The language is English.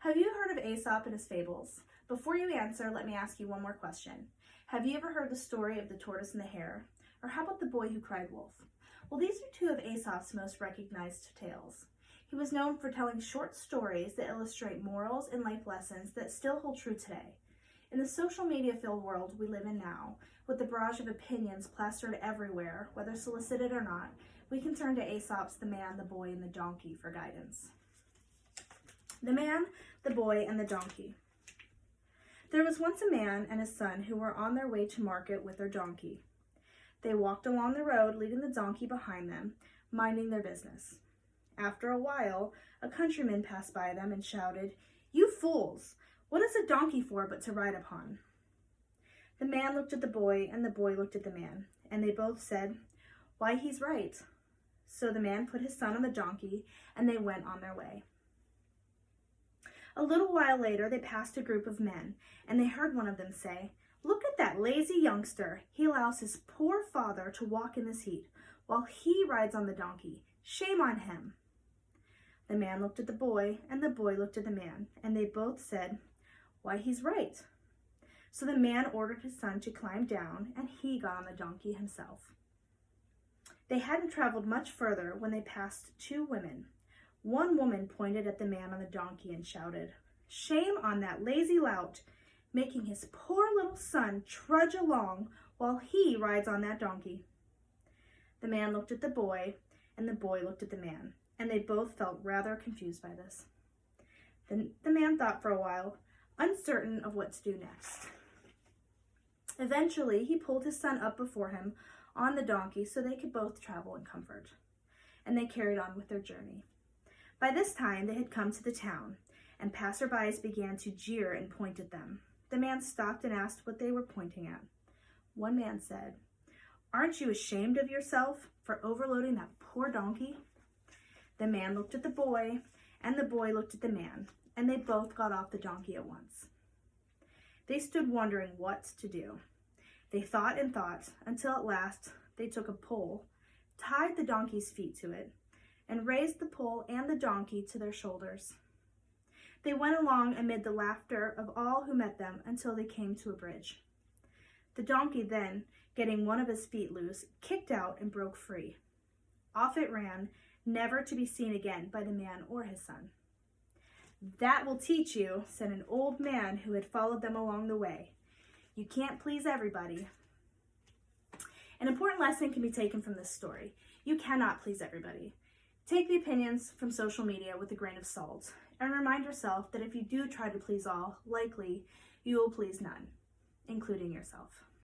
Have you heard of Aesop and his fables? Before you answer, let me ask you one more question. Have you ever heard the story of the tortoise and the hare? Or how about the boy who cried wolf? Well, these are two of Aesop's most recognized tales. He was known for telling short stories that illustrate morals and life lessons that still hold true today. In the social media-filled world we live in now, with the barrage of opinions plastered everywhere, whether solicited or not, we can turn to Aesop's The Man, the Boy, and the Donkey for guidance. The Man, the Boy, and the Donkey. There was once a man and his son who were on their way to market with their donkey. They walked along the road, leading the donkey behind them, minding their business. After a while, a countryman passed by them and shouted, "You fools! What is a donkey for but to ride upon?" The man looked at the boy, and the boy looked at the man, and they both said, "Why, he's right." So the man put his son on the donkey, and they went on their way. A little while later, they passed a group of men, and they heard one of them say, "Look at that lazy youngster. He allows his poor father to walk in this heat, while he rides on the donkey. Shame on him." The man looked at the boy, and the boy looked at the man, and they both said, "Why, he's right." So the man ordered his son to climb down, and he got on the donkey himself. They hadn't traveled much further when they passed two women. One woman pointed at the man on the donkey and shouted, "Shame on that lazy lout, making his poor little son trudge along while he rides on that donkey." The man looked at the boy, and the boy looked at the man, and they both felt rather confused by this. Then the man thought for a while, uncertain of what to do next. Eventually, he pulled his son up before him on the donkey so they could both travel in comfort, and they carried on with their journey. By this time, they had come to the town, and passersby began to jeer and point at them. The man stopped and asked what they were pointing at. One man said, "Aren't you ashamed of yourself for overloading that poor donkey?" The man looked at the boy, and the boy looked at the man, and they both got off the donkey at once. They stood wondering what to do. They thought and thought, until at last they took a pole, tied the donkey's feet to it, and raised the pole and the donkey to their shoulders. They went along amid the laughter of all who met them until they came to a bridge. The donkey then, getting one of his feet loose, kicked out and broke free. Off it ran, never to be seen again by the man or his son. "That will teach you," said an old man who had followed them along the way. "You can't please everybody." An important lesson can be taken from this story. You cannot please everybody. Take the opinions from social media with a grain of salt, and remind yourself that if you do try to please all, likely you will please none, including yourself.